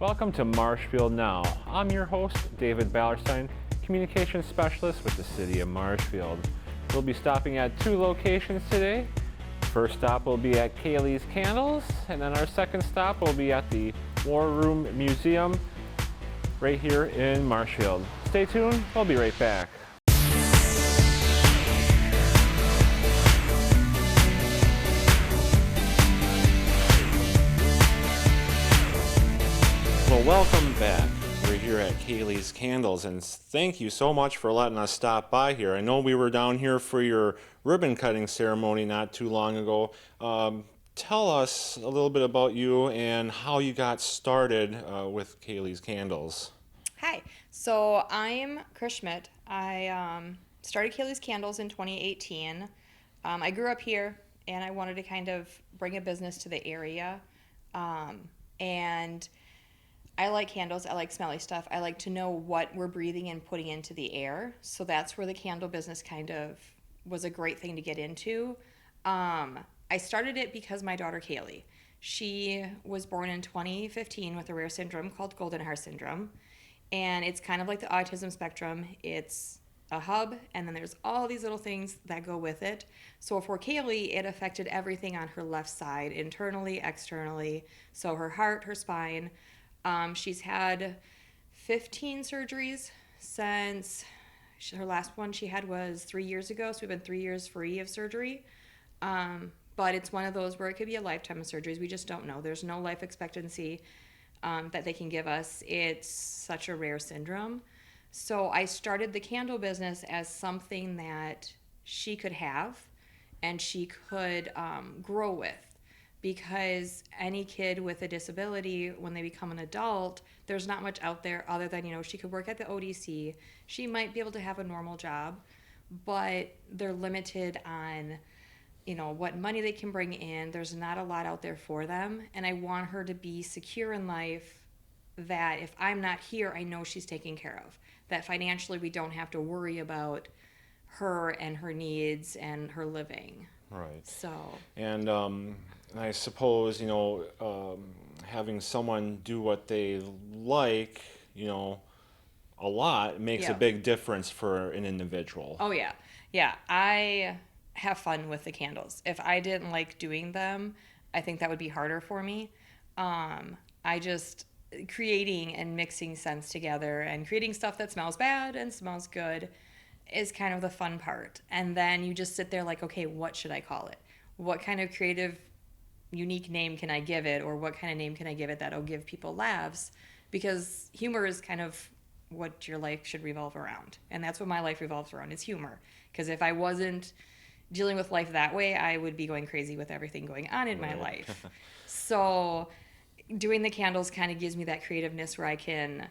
Welcome to Marshfield Now. I'm your host, David Ballerstein, Communications Specialist with the City of Marshfield. We'll be stopping at two locations today. First stop will be at Kailey's Kandels, and then our second stop will be at the War Room Museum right here in Marshfield. Stay tuned, we'll be right back. Well, welcome back. We're here at Kailey's Kandels, and thank you so much for letting us stop by here. I know we were down here for your ribbon cutting ceremony not too long ago. Tell us a little bit about you and how you got started with Kailey's Kandels. Hi, so I'm Chris Schmidt. I started Kailey's Kandels in 2018. I grew up here, and I wanted to kind of bring a business to the area, and I like candles. I like smelly stuff. I like to know what we're breathing and putting into the air. So that's where the candle business kind of was a great thing to get into. I started it because my daughter Kailey, she was born in 2015 with a rare syndrome called golden hair syndrome. And it's kind of like the autism spectrum. It's a hub, and then there's all these little things that go with it. So for Kailey, it affected everything on her left side, internally, externally. So her heart, her spine. She's had 15 surgeries since her last one she had was 3 years ago. So we've been 3 years free of surgery. But it's one of those where it could be a lifetime of surgeries. We just don't know. There's no life expectancy that they can give us. It's such a rare syndrome. So I started the candle business as something that she could have and she could grow with. Because any kid with a disability, when they become an adult, there's not much out there other than, she could work at the ODC. She might be able to have a normal job, but they're limited on, what money they can bring in. There's not a lot out there for them. And I want her to be secure in life that if I'm not here, I know she's taken care of. That financially we don't have to worry about her and her needs and her living. Right. So. And I suppose, having someone do what they like, a lot makes a big difference for an individual. Oh, yeah. Yeah. I have fun with the candles. If I didn't like doing them, I think that would be harder for me. Creating and mixing scents together and creating stuff that smells bad and smells good is kind of the fun part. And then you just sit there like, okay, what should I call it? What kind of creative, unique name can I give it? Or what kind of name can I give it that'll give people laughs? Because humor is kind of what your life should revolve around. And that's what my life revolves around, is humor. Because if I wasn't dealing with life that way, I would be going crazy with everything going on in my life. So doing the candles kind of gives me that creativeness where I can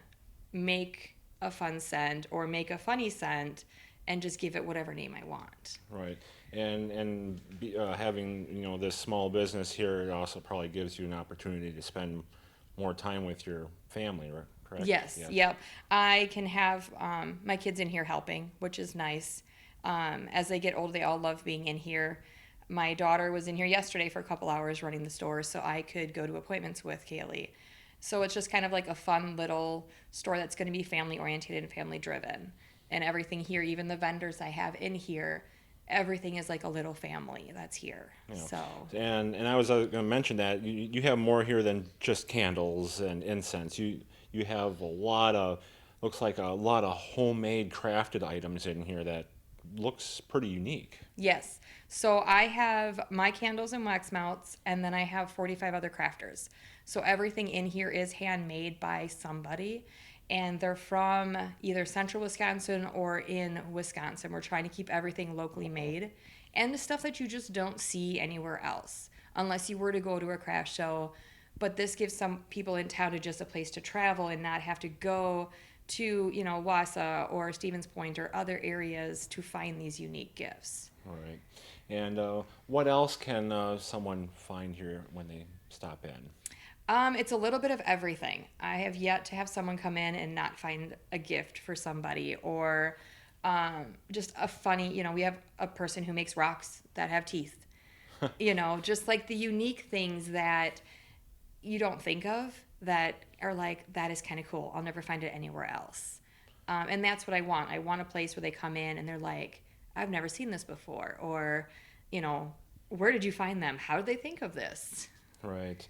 make a fun scent or make a funny scent and just give it whatever name I want. Right. And having, this small business here, it also probably gives you an opportunity to spend more time with your family, right? Correct? Yes. Yep. I can have my kids in here helping, which is nice. As they get older, they all love being in here. My daughter was in here yesterday for a couple hours running the store, so I could go to appointments with Kailey. So it's just kind of like a fun little store that's going to be family-oriented and family-driven. And everything here, even the vendors I have in here, everything is like a little family that's here. Yeah. So. And I was going to mention that you have more here than just candles and incense. You have looks like a lot of homemade crafted items in here that looks pretty unique. Yes. So I have my candles and wax melts, and then I have 45 other crafters. So everything in here is handmade by somebody, and they're from either central Wisconsin or in Wisconsin. We're trying to keep everything locally made, and the stuff that you just don't see anywhere else unless you were to go to a craft show. But this gives some people in town just a place to travel and not have to go to, Wausau or Stevens Point or other areas to find these unique gifts. All right. And what else can someone find here when they stop in? It's a little bit of everything. I have yet to have someone come in and not find a gift for somebody, or just a funny, we have a person who makes rocks that have teeth. Just like the unique things that you don't think of. that are like, that is kind of cool. I'll never find it anywhere else. And that's what I want. I want a place where they come in and they're like, I've never seen this before. Or, you know, where did you find them? How did they think of this? Right.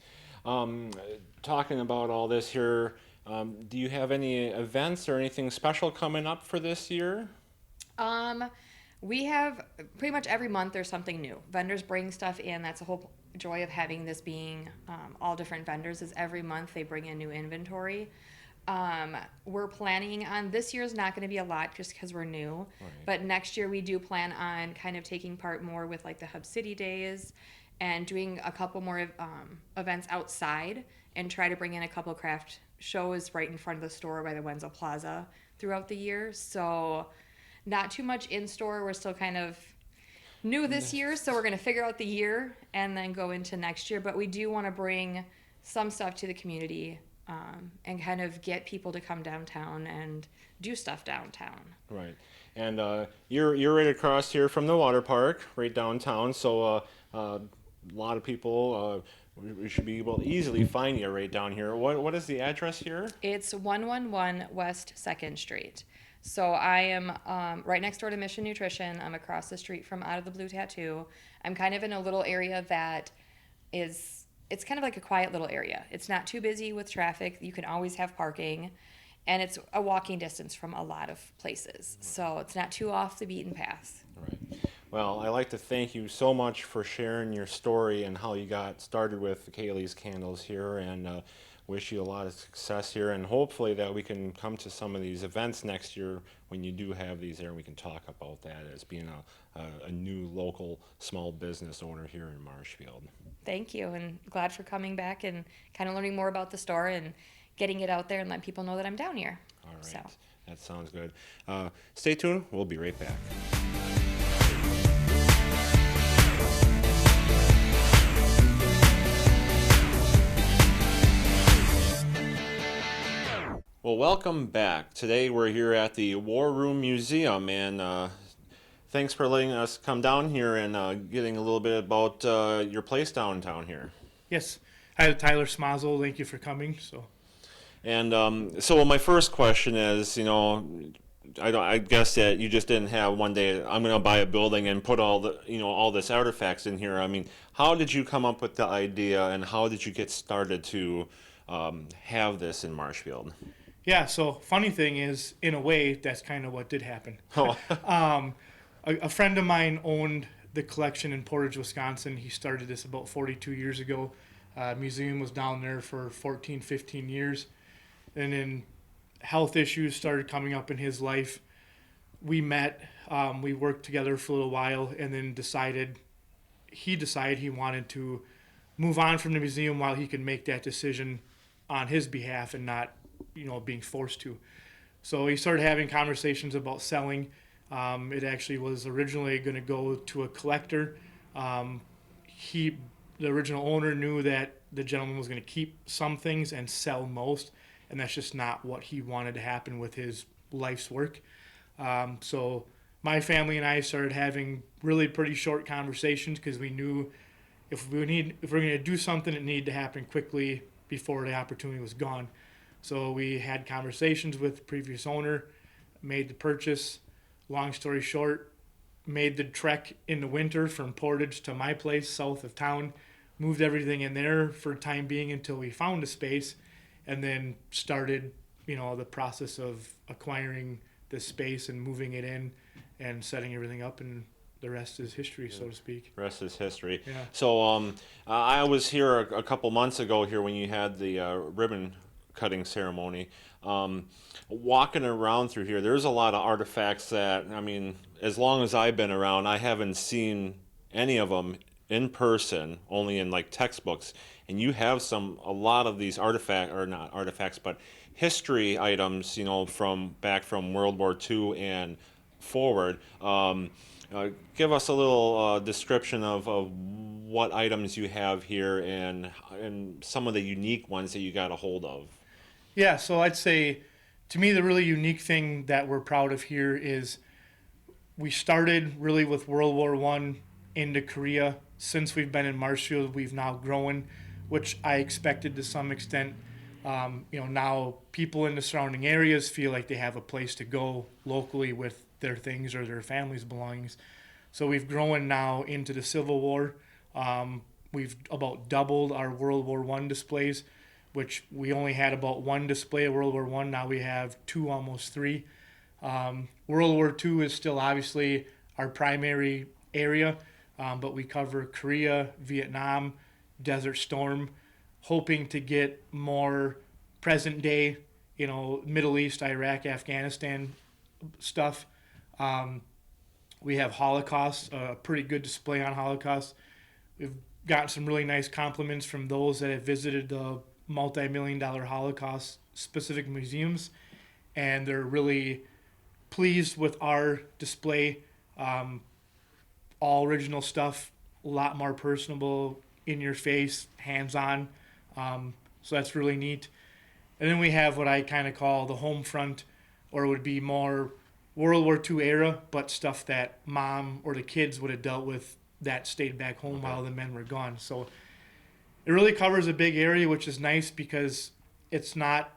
Talking about all this here, do you have any events or anything special coming up for this year? We have pretty much every month there's something new. Vendors bring stuff in. That's the whole joy of having this being all different vendors is every month they bring in new inventory. We're planning on this year's not going to be a lot just because we're new, Right. but next year we do plan on kind of taking part more with like the Hub City Days and doing a couple more events outside and try to bring in a couple craft shows right in front of the store by the Wenzel Plaza throughout the year. So not too much in store. We're still kind of new this year, so we're going to figure out the year and then go into next year. But we do want to bring some stuff to the community and kind of get people to come downtown and do stuff downtown. Right. And you're right across here from the water park, right downtown. So a lot of people we should be able to easily find you right down here. What is the address here? It's 111 West 2nd Street. So I am right next door to Mission Nutrition. I'm across the street from Out of the Blue Tattoo. I'm kind of in a little area that is, it's kind of like a quiet little area. It's not too busy with traffic. You can always have parking. And it's a walking distance from a lot of places. So it's not too off the beaten path. Right. Well, I'd like to thank you so much for sharing your story and how you got started with Kailey's Candles here, and wish you a lot of success here, and hopefully that we can come to some of these events next year when you do have these there, and we can talk about that as being a new local small business owner here in Marshfield. Thank you, and glad for coming back and kind of learning more about the store and getting it out there and let people know that I'm down here. All right, So. That sounds good. Stay tuned, we'll be right back. Well, welcome back. Today we're here at the War Room Museum, and thanks for letting us come down here and getting a little bit about your place downtown here. Yes. Hi, Tyler Smazel. Thank you for coming. And so my first question is, you know, I guess that you just didn't have one day, I'm going to buy a building and put all the, you know, all this artifacts in here. I mean, how did you come up with the idea, and how did you get started to have this in Marshfield? Yeah, so funny thing is, in a way, that's kind of what did happen. Oh. A friend of mine owned the collection in Portage, Wisconsin. He started this about 42 years ago. Museum was down there for 14, 15 years. And then health issues started coming up in his life. We met, we worked together for a little while, and then he decided he wanted to move on from the museum while he could make that decision on his behalf and not, you know, being forced to. So he started having conversations about selling. It actually was originally going to go to a collector. The original owner knew that the gentleman was going to keep some things and sell most, and that's just not what he wanted to happen with his life's work. So my family and I started having really pretty short conversations because we knew if we're going to do something, it needed to happen quickly before the opportunity was gone. So we had conversations with the previous owner, made the purchase. Long story short, made the trek in the winter from Portage to my place south of town, moved everything in there for the time being until we found a space, and then started, you know, the process of acquiring this space and moving it in and setting everything up, and the rest is history, so to speak. Rest is history. Yeah. So I was here a couple months ago here when you had the ribbon cutting ceremony. Walking around through here, there's a lot of artifacts that, I mean, as long as I've been around, I haven't seen any of them in person, only in like textbooks. And you have a lot of these not artifacts, but history items, you know, back from World War II and forward. Give us a little description of what items you have here and some of the unique ones that you got a hold of. Yeah, so I'd say, to me, the really unique thing that we're proud of here is we started really with World War I into Korea. Since we've been in Marshfield, we've now grown, which I expected to some extent. Now people in the surrounding areas feel like they have a place to go locally with their things or their family's belongings. So we've grown now into the Civil War. We've about doubled our World War I displays, which we only had about one display of World War I. Now we have two, almost three. World War II is still obviously our primary area, but we cover Korea, Vietnam, Desert Storm, hoping to get more present day, Middle East, Iraq, Afghanistan stuff. We have Holocaust, a pretty good display on Holocaust. We've gotten some really nice compliments from those that have visited the multi-million-dollar Holocaust specific museums, and they're really pleased with our display. All original stuff, a lot more personable, in your face, hands-on. So that's really neat. And then we have what I kind of call the home front, or it would be more World War II era, but stuff that mom or the kids would have dealt with that stayed back home while the men were gone. So it really covers a big area, which is nice because it's not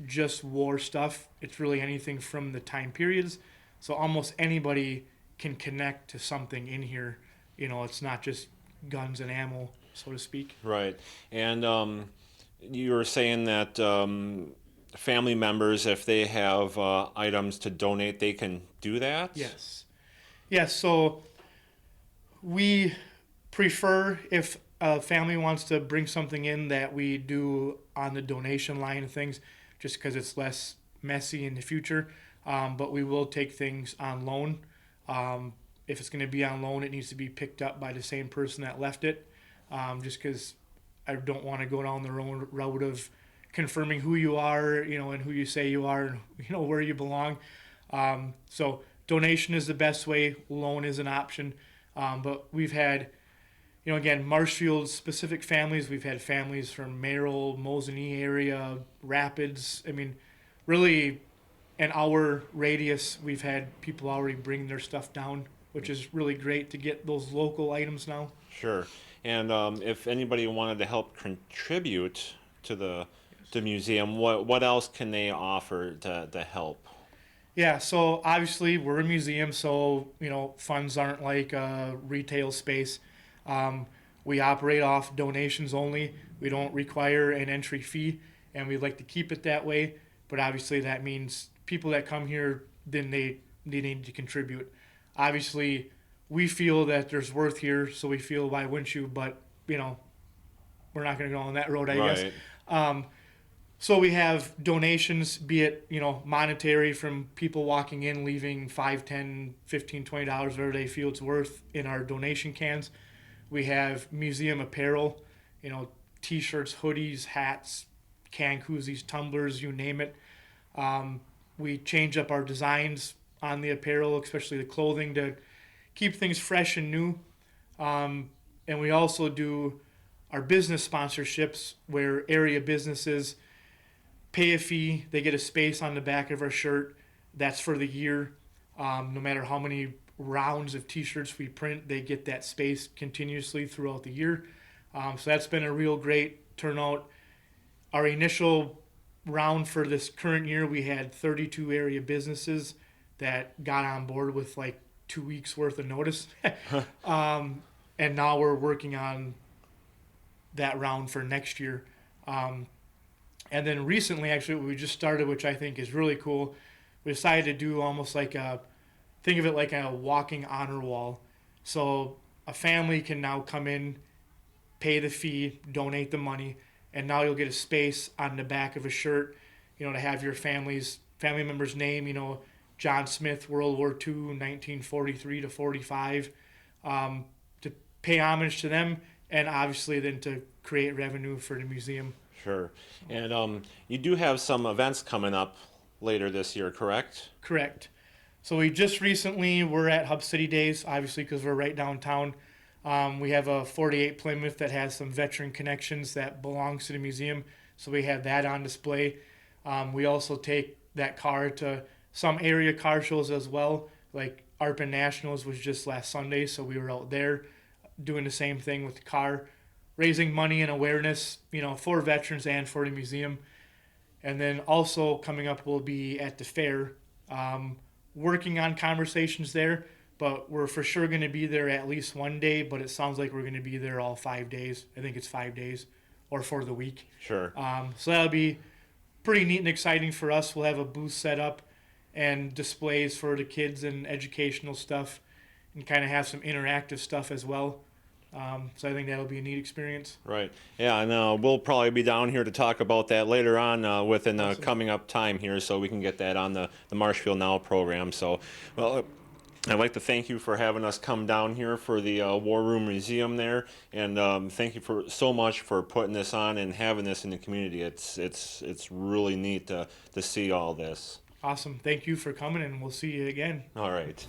just war stuff. It's really anything from the time periods. So almost anybody can connect to something in here. It's not just guns and ammo, so to speak. Right. And you were saying that family members, if they have items to donate, they can do that? Yes. Yes, so we prefer if a family wants to bring something in that we do on the donation line of things, just because it's less messy in the future. But we will take things on loan. If it's going to be on loan, it needs to be picked up by the same person that left it, just because I don't want to go down the road of confirming who you are, and who you say you are, and where you belong. So donation is the best way. Loan is an option. But we've had, again, Marshfield specific families. We've had families from Merrill, Mosinee area, Rapids. I mean, really, an hour radius, we've had people already bring their stuff down, which is really great to get those local items now. Sure. And if anybody wanted to help contribute to the museum, what else can they offer to help? Yeah, so obviously we're a museum, so funds aren't like a retail space. We operate off donations only. We don't require an entry fee, and we'd like to keep it that way. But obviously that means people that come here, then they need to contribute. Obviously, we feel that there's worth here, so we feel why wouldn't you? But we're not going to go on that road, I guess. So we have donations, be it monetary from people walking in, leaving $5, $10, $15, $20, whatever they feel it's worth in our donation cans. We have museum apparel, T-shirts, hoodies, hats, can koozies, tumblers, you name it. We change up our designs on the apparel, especially the clothing, to keep things fresh and new. And we also do our business sponsorships, where area businesses pay a fee. They get a space on the back of our shirt. That's for the year. No matter how many rounds of T-shirts we print, they get that space continuously throughout the year. So that's been a real great turnout. Our initial round for this current year, we had 32 area businesses that got on board with like 2 weeks worth of notice. And now we're working on that round for next year. And then recently, actually, we just started, which I think is really cool. We decided to do almost like think of it like a walking honor wall. So a family can now come in, pay the fee, donate the money, and now you'll get a space on the back of a shirt, to have your family member's name, John Smith, World War II, 1943 to 45, to pay homage to them, and obviously then to create revenue for the museum. Sure. And you do have some events coming up later this year, correct? Correct. So we just recently were at Hub City Days, obviously because we're right downtown. We have a 48 Plymouth that has some veteran connections that belongs to the museum, so we have that on display. We also take that car to some area car shows as well, like ARPA Nationals was just last Sunday, so we were out there doing the same thing with the car, raising money and awareness, for veterans and for the museum. And then also coming up, we'll be at the fair, working on conversations there. But we're for sure going to be there at least one day. But it sounds like we're going to be there all 5 days. I think it's 5 days, or for the week. Sure. So that'll be pretty neat and exciting for us. We'll have a booth set up and displays for the kids and educational stuff, and kind of have some interactive stuff as well. So I think that'll be a neat experience. Right. Yeah, and we'll probably be down here to talk about that later on within the Awesome. coming up time here, so we can get that on the Marshfield Now program. So, well, I'd like to thank you for having us come down here for the War Room Museum there, and thank you for so much for putting this on and having this in the community. It's really neat to see all this. Awesome. Thank you for coming, and we'll see you again. All right.